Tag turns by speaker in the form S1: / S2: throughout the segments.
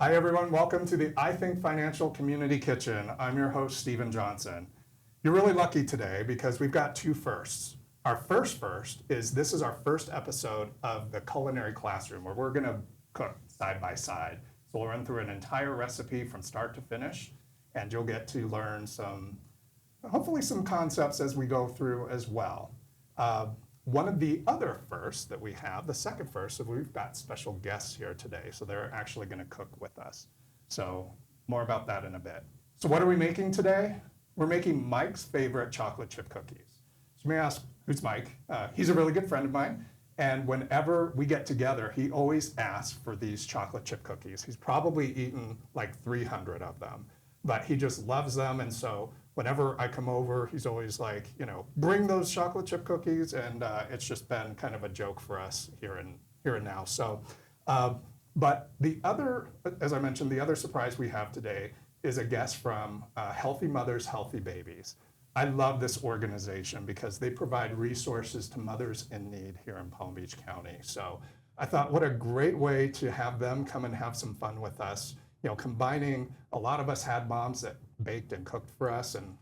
S1: Hi everyone, welcome to the iTHINK Financial Community Kitchen. I'm your host, Stephen Johnson. You're really lucky today because we've got two firsts. Our first is this is our first episode of the Culinary Classroom where we're gonna cook side by side. So we'll run through an entire recipe from start to finish, and you'll get to learn hopefully some concepts as we go through as well. One of the other firsts that we have, the second first, is we've got special guests here today, so they're actually gonna cook with us. So more about that in a bit. So what are we making today? We're making Mike's favorite chocolate chip cookies. So you may ask, who's Mike? He's a really good friend of mine, and whenever we get together, he always asks for these chocolate chip cookies. He's probably eaten like 300 of them, but he just loves them, and so whenever I come over, he's always like, bring those chocolate chip cookies, and it's just been kind of a joke for us here and now. So, but the other, as I mentioned, the other surprise we have today is a guest from Healthy Mothers, Healthy Babies. I love this organization because they provide resources to mothers in need here in Palm Beach County. So I thought, what a great way to have them come and have some fun with us. Combining, a lot of us had moms that baked and cooked for us and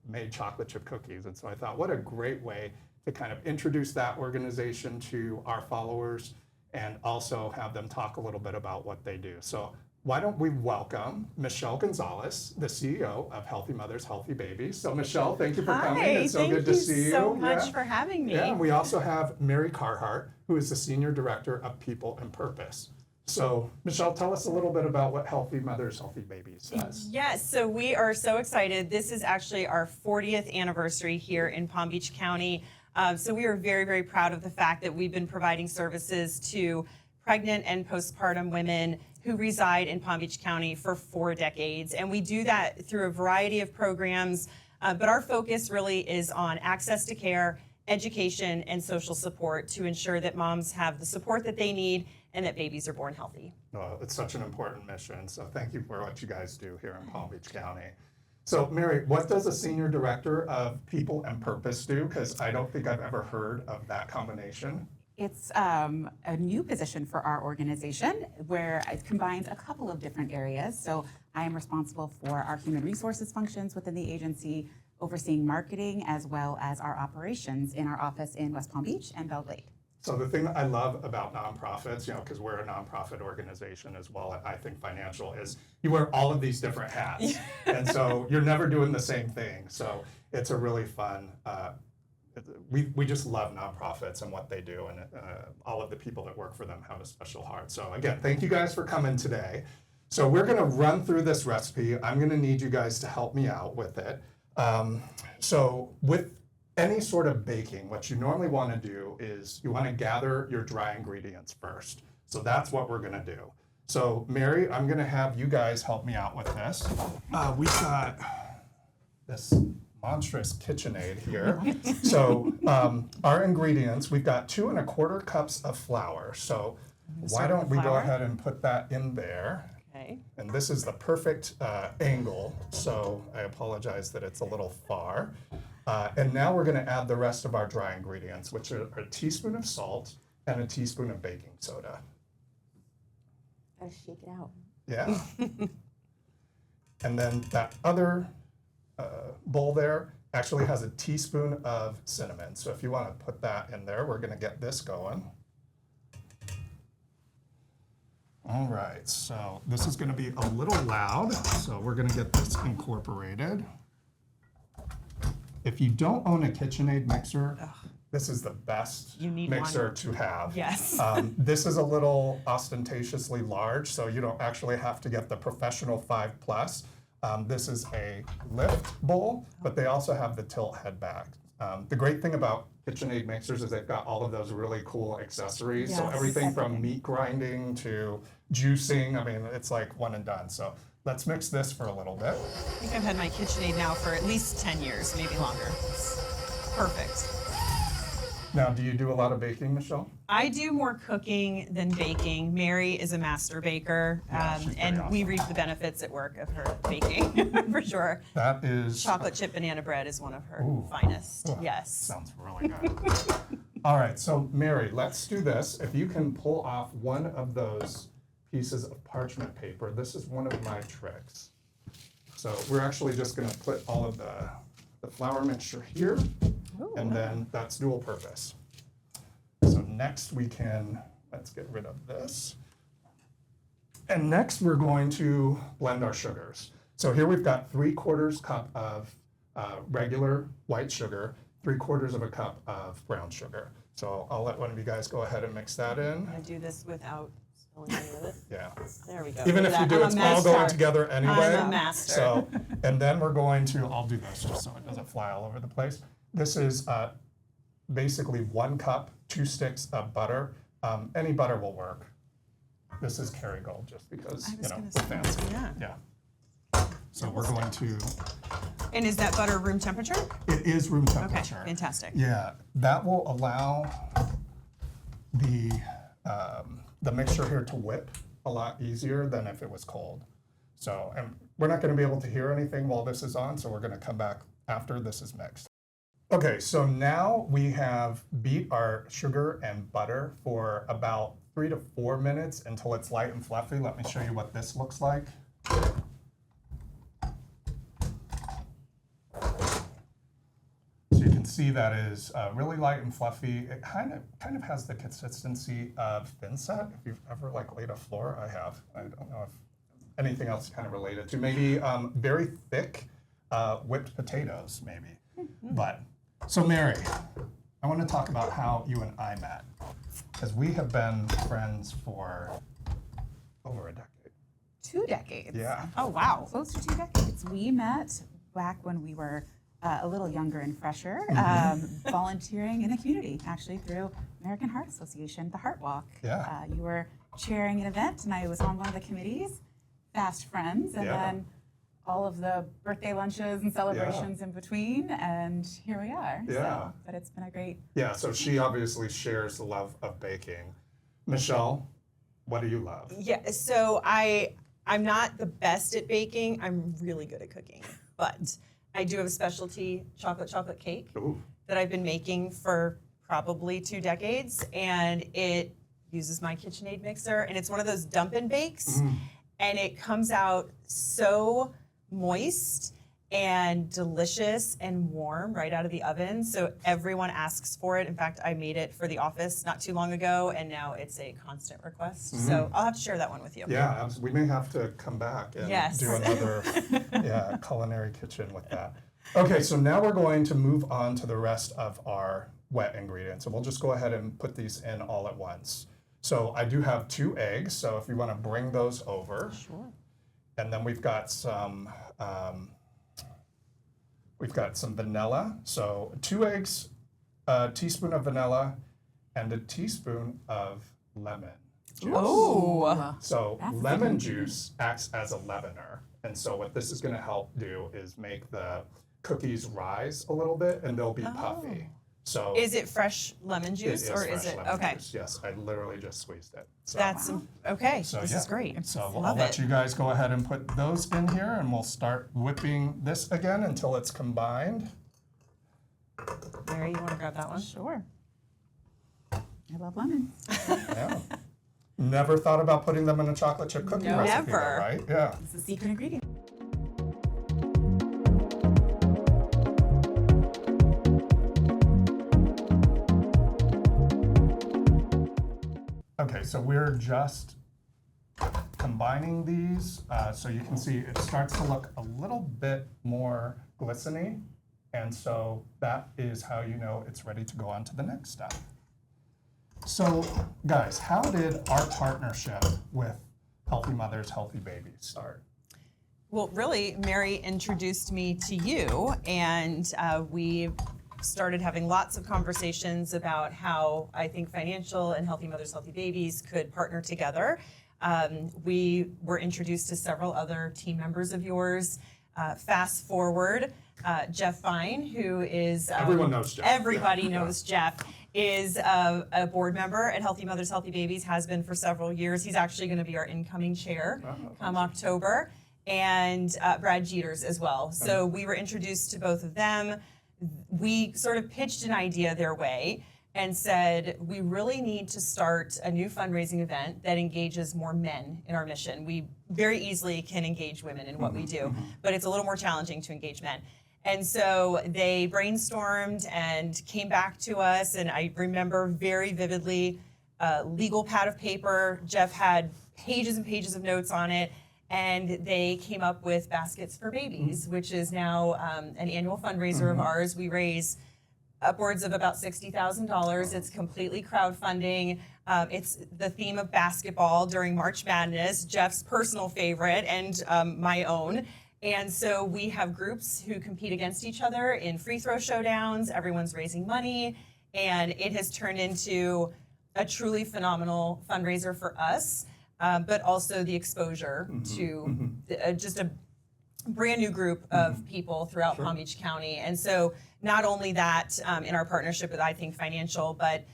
S1: made chocolate chip cookies. And so I thought, what a great way to kind of introduce that organization to our followers and also have them talk a little bit about what they do. So why don't we welcome Michelle Gonzalez, the CEO of Healthy Mothers, Healthy Babies. So Michelle, thank you for coming. It's so good to see you.
S2: Thank you so much for having me.
S1: Yeah, and we also have Mary Carhart, who is the Senior Director of People and Purpose. So Michelle, tell us a little bit about what Healthy Mothers, Healthy Babies does.
S2: Yes, so we are so excited. This is actually our 40th anniversary here in Palm Beach County. So we are very, very proud of the fact that we've been providing services to pregnant and postpartum women who reside in Palm Beach County for 4 decades. And we do that through a variety of programs, but our focus really is on access to care, education, and social support to ensure that moms have the support that they need and that babies are born healthy.
S1: Well, it's such an important mission, so thank you for what you guys do here in Palm Beach County. So Mary, what does a Senior Director of People and Purpose do? Because I don't think I've ever heard of that combination.
S3: It's a new position for our organization where it combines a couple of different areas. So I am responsible for our human resources functions within the agency, overseeing marketing as well as our operations in our office in West Palm Beach and Belle Glade.
S1: So the thing that I love about nonprofits, because we're a nonprofit organization as well at iTHINK Financial, is you wear all of these different hats. And so you're never doing the same thing. So it's a really fun, we just love nonprofits and what they do, and all of the people that work for them have a special heart. So again, thank you guys for coming today. So we're gonna run through this recipe. I'm gonna need you guys to help me out with it. So with any sort of baking, what you normally want to do is you want to gather your dry ingredients first. So that's what we're going to do. So Mary, I'm going to have you guys help me out with this. We've got this monstrous KitchenAid here. So our ingredients, we've got 2 1/4 cups of flour. So why don't we go ahead and put that in there?
S2: Okay.
S1: And this is the perfect angle, so I apologize that it's a little far. And now we're going to add the rest of our dry ingredients, which are a teaspoon of salt and a teaspoon of baking soda.
S3: Gotta shake it out.
S1: Yeah. And then that other bowl there actually has a teaspoon of cinnamon. So if you want to put that in there, we're going to get this going. All right, so this is going to be a little loud, so we're going to get this incorporated. If you don't own a KitchenAid mixer, this is the best mixer to have.
S2: Yes.
S1: This is a little ostentatiously large, so you don't actually have to get the professional 5 Plus. This is a lift bowl, but they also have the tilt head back. The great thing about KitchenAid mixers is they've got all of those really cool accessories.
S3: Yes,
S1: so everything from meat grinding to juicing, I mean, it's like one and done. So let's mix this for a little bit.
S2: I think I've had my KitchenAid now for at least 10 years, maybe longer. It's perfect.
S1: Now, do you do a lot of baking, Michelle?
S2: I do more cooking than baking. Mary is a master baker, and
S1: awesome.
S2: we reap the benefits at work of her baking, for sure.
S1: That is...
S2: Chocolate chip banana bread is one of her
S1: Ooh.
S2: finest.
S1: Oh,
S2: Yes.
S1: Sounds really good. All right, so Mary, let's do this. If you can pull off one of those pieces of parchment paper. This is one of my tricks. So we're actually just gonna put all of the flour mixture here, and then that's dual purpose. So next let's get rid of this. And next we're going to blend our sugars. So here we've got 3/4 cup of regular white sugar, 3/4 of a cup of brown sugar. So I'll let one of you guys go ahead and mix that in.
S2: I'm gonna do this without spilling any of it.
S1: Yeah.
S2: There we go.
S1: Even if you do, it's all going together anyway.
S2: I'm a master.
S1: So, and then we're going to, I'll do this just so it doesn't fly all over the place. This is basically 1 cup, 2 sticks of butter. Any butter will work. This is Kerrygold just because,
S2: I was gonna
S1: we're
S2: say,
S1: fancy.
S2: yeah.
S1: So we're going to,
S2: And is that butter room temperature?
S1: it is room
S2: Okay,
S1: temperature.
S2: fantastic.
S1: Yeah, that will allow the mixture here to whip a lot easier than if it was cold. So, and we're not gonna be able to hear anything while this is on, so we're gonna come back after this is mixed. Okay, so now we have beat our sugar and butter for about 3 to 4 minutes until it's light and fluffy. Let me show you what this looks like. So you can see that is really light and fluffy. It kind of has the consistency of thin set. If you've ever laid a floor, I have. I don't know if anything else kind of related to. Maybe very thick whipped potatoes, maybe. But, so Mary, I want to talk about how you and I met. Because we have been friends for over a decade.
S3: 2 decades.
S1: Yeah.
S2: Oh, wow.
S3: Close to 2 decades. We met back when we were a little younger and fresher, volunteering in the community, actually through American Heart Association, the Heart Walk.
S1: Yeah.
S3: You were chairing an event, and I was on one of the committees, fast friends, and
S1: Yeah.
S3: then all of the birthday lunches and celebrations in between, and here we are.
S1: Yeah.
S3: So, but it's been a great.
S1: Yeah, so she obviously shares the love of baking. Michelle, what do you love?
S2: Yeah, so I'm not the best at baking. I'm really good at cooking, but I do have a specialty chocolate cake
S1: Ooh.
S2: that I've been making for probably 2 decades, and it uses my KitchenAid mixer, and it's one of those dump and bakes, and it comes out so moist and delicious and warm right out of the oven. So everyone asks for it. In fact, I made it for the office not too long ago, and now it's a constant request. So I'll have to share that one with you.
S1: Yeah, we may have to come back and
S2: Yes.
S1: do another culinary kitchen with that. Okay, so now we're going to move on to the rest of our wet ingredients. And we'll just go ahead and put these in all at once. So I do have 2 eggs, so if you want to bring those over.
S2: Sure.
S1: And then we've got some vanilla. So 2 eggs, a teaspoon of vanilla, and a teaspoon of lemon juice.
S2: Oh.
S1: So
S3: That's
S1: lemon juice acts as a leavener. And so what this is going to help do is make the cookies rise a little bit and they'll be puffy. So
S2: Is it fresh lemon
S1: it
S2: juice,
S1: is
S2: or is
S1: fresh
S2: it
S1: lemon
S2: okay?
S1: juice. Yes, I literally just squeezed it. So,
S2: That's okay.
S1: so
S2: This
S1: yeah.
S2: is great.
S1: So I'll
S2: Love
S1: let
S2: it.
S1: you guys go ahead and put those in here and we'll start whipping this again until it's combined.
S2: Mary, you want to grab that one?
S3: Sure. I love lemons.
S1: Yeah. Never thought about putting them in a chocolate chip cookie
S3: No.
S1: recipe, though,
S2: Never.
S1: right? Yeah.
S3: It's a secret ingredient.
S1: Okay, so we're just combining these, so you can see it starts to look a little bit more glistening, and so that is how you know it's ready to go on to the next step. So, guys, how did our partnership with Healthy Mothers, Healthy Babies start?
S2: Well, really, Mary introduced me to you, and we started having lots of conversations about how I think financial and Healthy Mothers, Healthy Babies could partner together. We were introduced to several other team members of yours. Fast forward, Jeff Fine, who is
S1: Everyone knows Jeff.
S2: Everybody
S1: Yeah.
S2: knows Jeff. Is a board member at Healthy Mothers, Healthy Babies, has been for several years. He's actually going to be our incoming chair come October, and Brad Jeters as well. So we were introduced to both of them. We sort of pitched an idea their way. and said, we really need to start a new fundraising event that engages more men in our mission. We very easily can engage women in what we do, but it's a little more challenging to engage men. And so they brainstormed and came back to us, and I remember very vividly a legal pad of paper. Jeff had pages and pages of notes on it, and they came up with Baskets for Babies, which is now an annual fundraiser of ours. We raise upwards of about $60,000. It's completely crowdfunding. It's the theme of basketball during March Madness, Jeff's personal favorite and my own. And so we have groups who compete against each other in free throw showdowns. Everyone's raising money, and it has turned into a truly phenomenal fundraiser for us, but also the exposure to just a brand new group of people throughout Palm Beach County. And so not only that, in our partnership with iTHINK Financial, but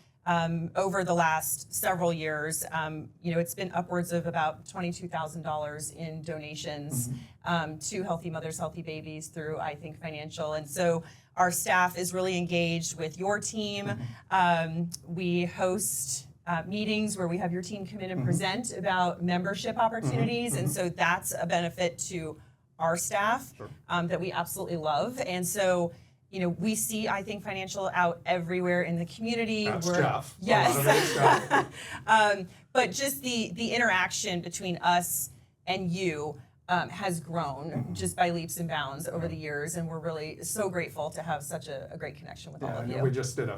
S2: over the last several years, it's been upwards of about $22,000 in donations to Healthy Mothers, Healthy Babies through iTHINK Financial. And so our staff is really engaged with your team. We host meetings where we have your team come in and present about membership opportunities. And so that's a benefit to our staff that we absolutely love. And so, we see iTHINK Financial out everywhere in the community.
S1: That's Jeff.
S2: Yes.
S1: A lot of it is Jeff.
S2: But just the interaction between us and you has grown just by leaps and bounds over the years, and we're really so grateful to have such a great connection with all of you.
S1: We just did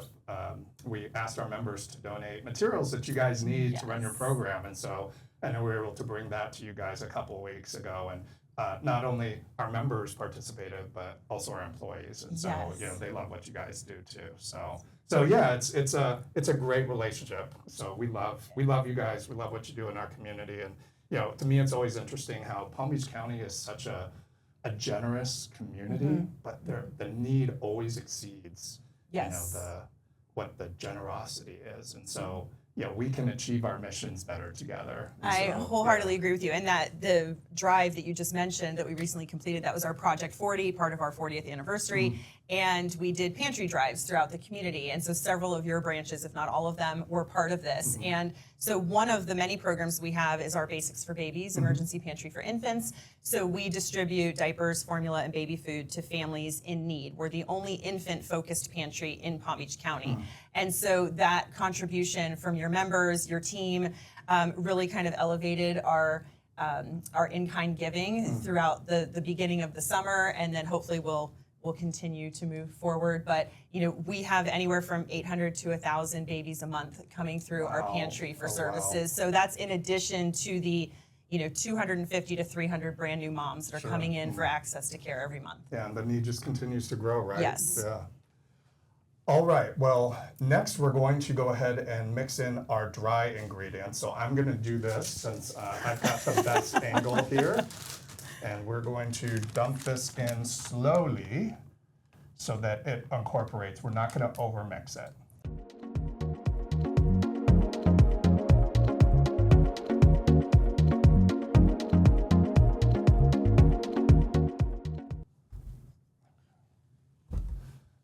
S1: we asked our members to donate materials that you guys need to run your program, and so I know we were able to bring that to you guys a couple of weeks ago, and not only our members participated, but also our employees, and so they love what you guys do too. So yeah, it's a great relationship. So we love you guys. We love what you do in our community, and to me, it's always interesting how Palm Beach County is such a generous community, but the need always exceeds what the generosity is, and so. We can achieve our missions better together.
S2: I wholeheartedly agree with you. And that the drive that you just mentioned that we recently completed, that was our Project 40, part of our 40th anniversary. And we did pantry drives throughout the community. And so several of your branches, if not all of them, were part of this. And so one of the many programs we have is our Basics for Babies, Emergency Pantry for Infants. So we distribute diapers, formula, and baby food to families in need. We're the only infant-focused pantry in Palm Beach County. And so that contribution from your members, your team, really kind of elevated our in-kind giving throughout the beginning of the summer, and then hopefully we'll continue to move forward. But we have anywhere from 800 to 1,000 babies a month coming through our pantry for services. So that's in addition to the 250 to 300 brand new moms that are coming in for access to care every month.
S1: Yeah, and the need just continues to grow, right?
S2: Yes.
S1: Yeah. All right, well, next we're going to go ahead and mix in our dry ingredients. So I'm gonna do this since I've got the best angle here. And we're going to dump this in slowly so that it incorporates. We're not gonna overmix it.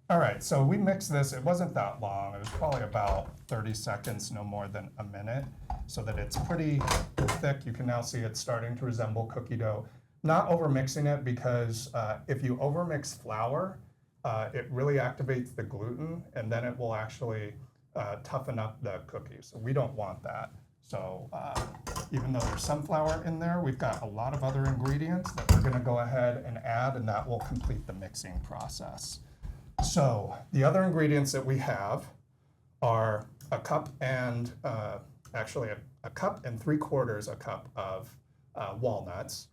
S1: All right, so we mixed this. It wasn't that long. It was probably about 30 seconds, no more than a minute, so that it's pretty thick. You can now see it's starting to resemble cookie dough. Not overmixing it, because if you overmix flour, it really activates the gluten, and then it will actually toughen up the cookie. So we don't want that. So even though there's some flour in there, we've got a lot of other ingredients that we're gonna go ahead and add, and that will complete the mixing process. So the other ingredients that we have are a cup and actually a cup and 3/4 a cup of walnuts,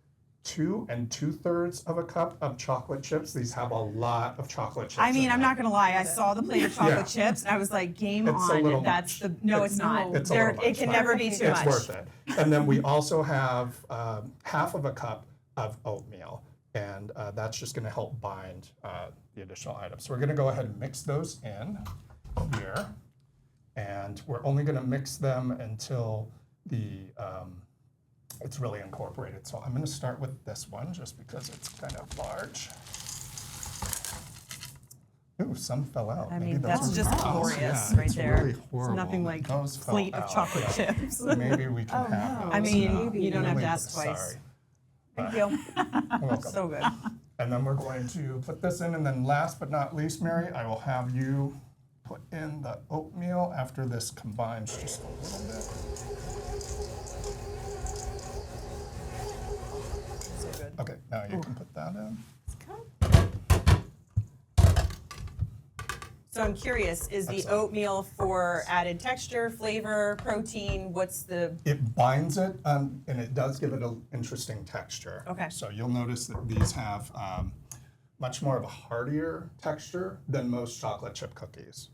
S1: 2 2/3 of a cup of chocolate chips. These have a lot of chocolate chips.
S2: I mean, I'm
S1: in
S2: not gonna lie. I saw the plate of chocolate chips, and I was like, "Game
S1: It's a
S2: on!"
S1: little
S2: That's
S1: much.
S2: no, it's not.
S1: It's a little much,
S2: It can
S1: but
S2: never be too much.
S1: It's worth it. And then we also have half of a cup of oatmeal, and that's just going to help bind the additional items. So we're going to go ahead and mix those in here, and we're only going to mix them until it's really incorporated. So I'm going to start with this one just because it's kind of large. Ooh, some fell out.
S2: I
S1: Maybe
S2: mean,
S1: those
S2: that's
S1: are
S2: just
S1: gross.
S2: glorious
S1: Yeah,
S2: right
S1: it's
S2: there.
S1: really
S2: It's
S1: horrible.
S2: nothing like
S1: Those
S2: a
S1: fell
S2: plate of
S1: out,
S2: chocolate
S1: yeah.
S2: chips.
S1: Maybe we can have
S3: no.
S1: those.
S2: I mean,
S1: now.
S2: you don't have to
S1: Really
S2: ask twice.
S1: Sorry.
S2: Thank you.
S1: You're welcome.
S2: So good.
S1: And then we're going to put this in, and then last but not least, Mary, I will have you put in the oatmeal after this combines just a little bit.
S2: So good.
S1: Okay, now you can put that in.
S2: So I'm curious, is the
S1: Excellent.
S2: oatmeal for added texture, flavor, protein? What's the,
S1: It binds it, and it does give it an interesting texture.
S2: Okay.
S1: So you'll notice that these have much more of a heartier texture than most chocolate chip cookies.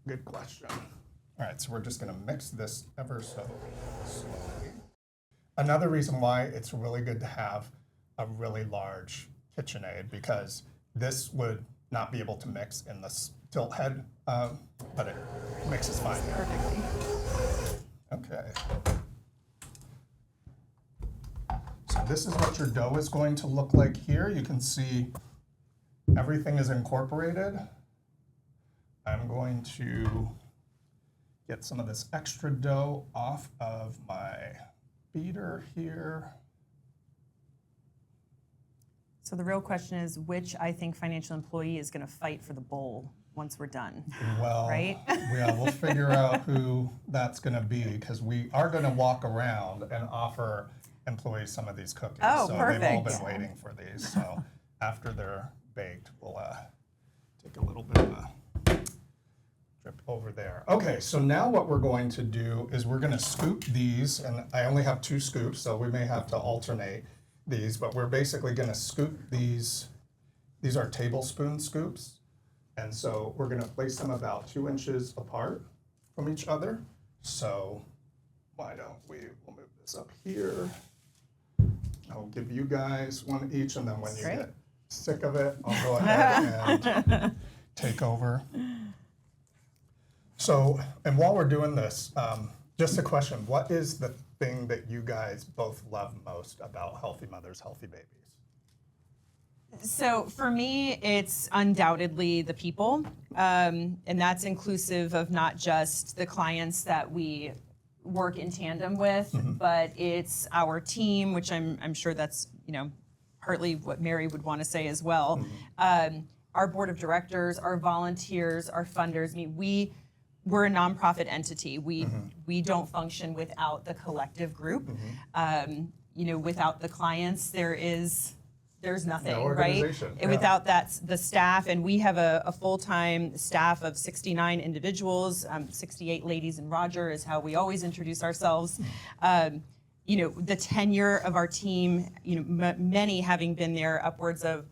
S1: Good question. All right, so we're just gonna mix this ever so slowly. Another reason why it's really good to have a really large KitchenAid, because this would not be able to mix in the tilt head, but it mixes fine here.
S3: Perfectly.
S1: Okay. So this is what your dough is going to look like here. You can see everything is incorporated. I'm going to get some of this extra dough off of my beater here.
S2: so the real question is, which I think financial employee is gonna fight for the bowl once we're done?
S1: Well,
S2: Right?
S1: yeah, we'll figure out who that's going to be, because we are going to walk around and offer employees some of these cookies.
S2: Oh,
S1: so they've all
S2: perfect.
S1: been waiting for these. So after they're baked, we'll take a little bit of a drip over there. Okay, so now what we're going to do is we're going to scoop these, and I only have 2 scoops, so we may have to alternate these, but we're basically going to scoop these. These are tablespoon scoops. And so we're gonna place them about 2 inches apart from each other. So why don't we'll move this up here. I'll give you guys one each, and then when you
S2: Great.
S1: get sick of it, I'll go ahead and take over. So, and while we're doing this, just a question, what is the thing that you guys both love most about Healthy Mothers, Healthy Babies?
S2: So for me, it's undoubtedly the people, and that's inclusive of not just the clients that we work in tandem with, but it's our team, which I'm sure that's partly what Mary would want to say as well. Our board of directors, our volunteers, our funders. I mean, we're a nonprofit entity. We don't function without the collective group. Without the clients, there's nothing,
S1: No
S2: right?
S1: organization,
S2: And
S1: yeah.
S2: without the staff, and we have a full-time staff of 69 individuals, 68 ladies and Roger is how we always introduce ourselves. The tenure of our team, many having been there upwards of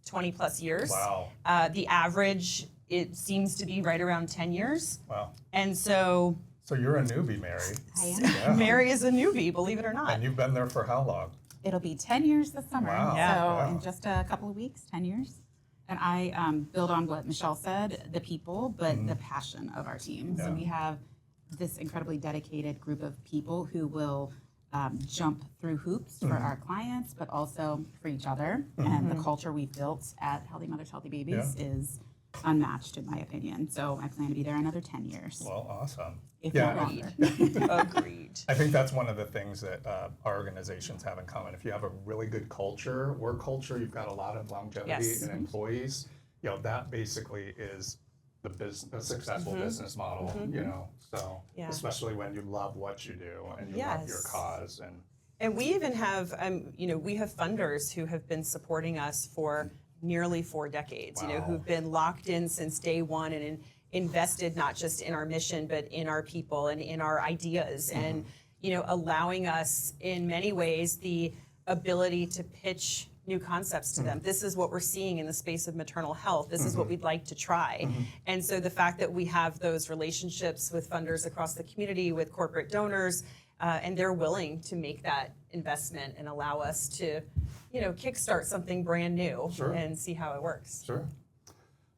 S2: 20 plus years.
S1: Wow.
S2: The average, it seems to be right around 10 years.
S1: Wow.
S2: And so
S1: So you're a newbie, Mary.
S3: I am.
S1: Yeah.
S2: Mary is a newbie, believe it or not.
S1: And you've been there for how long?
S3: It'll be 10 years this summer.
S1: Wow.
S2: Yeah.
S3: So
S1: Wow.
S3: in just a couple of weeks, 10 years. And I build on what Michelle said, the people, but the passion of our team. So
S1: Yeah.
S3: we have this incredibly dedicated group of people who will jump through hoops for our clients, but also for each other. And the culture we've built at Healthy Mothers, Healthy Babies is unmatched in my opinion. So I plan to be there another 10 years,
S1: Well, awesome.
S3: if
S1: Yeah.
S3: not longer.
S2: Agreed.
S1: I think that's one of the things that our organizations have in common. If you have a really good culture, work culture, you've got a lot of longevity
S2: Yes.
S1: in employees. That basically is a successful business model. So
S2: Yeah.
S1: especially when you love what you do and you love your
S2: Yes.
S1: cause
S2: And we even have, we have funders who have been supporting us for nearly 4 decades,
S1: Wow.
S2: who've been locked in since day one and invested not just in our mission, but in our people and in our ideas and, allowing us in many ways the ability to pitch new concepts to them. This is what we're seeing in the space of maternal health. This is what we'd like to try. And so the fact that we have those relationships with funders across the community, with corporate donors, and they're willing to make that investment and allow us to, kickstart something brand new
S1: Sure.
S2: and see how it works.
S1: Sure.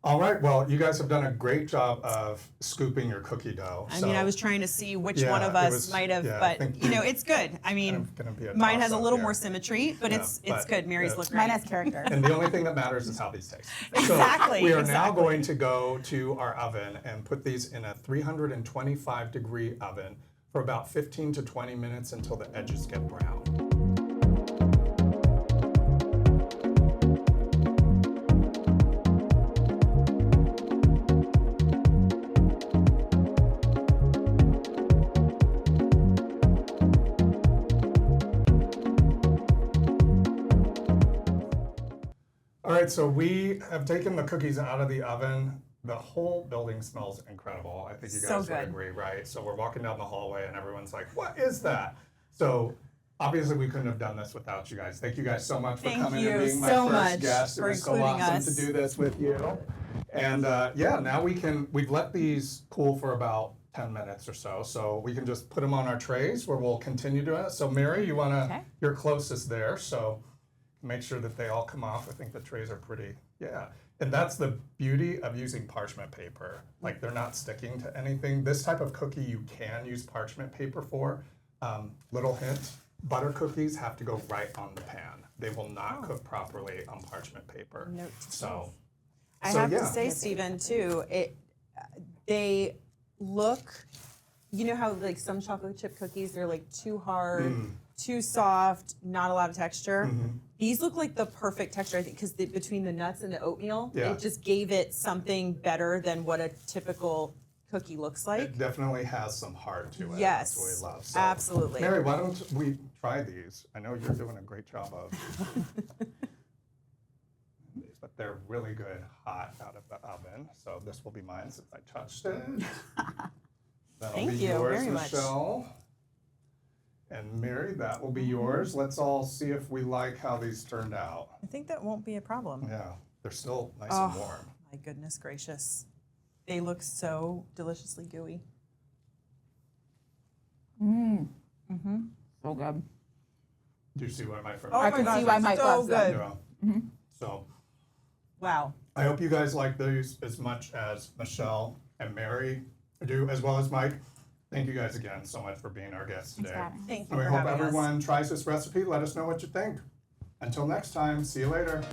S1: All right, well, you guys have done a great job of scooping your cookie dough.
S2: I mean, I was trying to see which
S1: Yeah,
S2: one of
S1: it
S2: us
S1: was-
S2: might have,
S1: yeah, I
S2: but
S1: think
S2: you know, it's good. I mean,
S1: gonna be a
S2: mine has a
S1: toss-up
S2: little
S1: here.
S2: more symmetry, but
S1: Yeah,
S2: it's
S1: but,
S2: good. Mary's look
S3: Mine
S2: great.
S3: has character.
S1: And the only thing that matters is how these taste.
S2: Exactly,
S1: So we are now
S2: exactly.
S1: going to go to our oven and put these in a 325-degree oven for about 15 to 20 minutes until the edges get brown. All right, so we have taken the cookies out of the oven. The whole building smells incredible. I think you
S2: So
S1: guys would
S2: good.
S1: agree, right? So we're walking down the hallway and everyone's like, what is that? So obviously we couldn't have done this without you guys. Thank you guys so much for
S2: Thank
S1: coming
S2: you
S1: and being my
S2: so
S1: first
S2: much
S1: guest. It
S2: for
S1: was so
S2: including
S1: awesome
S2: us.
S1: to do this with you. And yeah, now we've let these cool for about 10 minutes or so. So we can just put them on our trays where we'll continue doing it. So Mary,
S3: Okay.
S1: you're closest there. So make sure that they all come off. I think the trays are pretty, yeah. And that's the beauty of using parchment paper. Like they're not sticking to anything. This type of cookie you can use parchment paper for. Little hint, butter cookies have to go right on the pan. They will not cook properly on parchment paper.
S2: Note to
S1: So,
S2: I
S1: so
S2: have
S1: yeah.
S2: to say, Stephen, too, they look, you know how like some chocolate chip cookies, they're like too hard, too soft, not a lot of texture. These look like the perfect texture, I think, because between the nuts and the oatmeal,
S1: Yeah.
S2: it just gave it something better than what a typical cookie looks like.
S1: It definitely has some heart to it.
S2: Yes,
S1: That's what we love. So,
S2: absolutely.
S1: Mary, why don't we try these? I know you're doing a great job of. But they're really good hot out of the oven. So this will be mine since I touched it. That'll
S2: Thank
S1: be
S2: you
S1: yours,
S2: very much.
S1: Michelle. And Mary, that will be yours. Let's all see if we like how these turned out.
S2: I think that won't be a problem.
S1: Yeah, they're still nice and
S2: Oh.
S1: warm.
S2: My goodness gracious. They look so deliciously gooey.
S3: So good.
S1: Do you see why my friend?
S2: Oh
S3: I
S2: my
S3: can
S2: gosh,
S3: see why
S2: it's
S3: Mike
S2: so
S3: loves them.
S2: good.
S1: Yeah. So
S2: Wow.
S1: I hope you guys like these as much as Michelle and Mary do, as well as Mike. Thank you guys again so much for being our guests
S3: Thanks
S1: today.
S3: for having me.
S2: Thank you
S1: And we
S2: for
S1: hope
S2: having us.
S1: everyone tries this recipe. Let us know what you think. Until next time, see you later.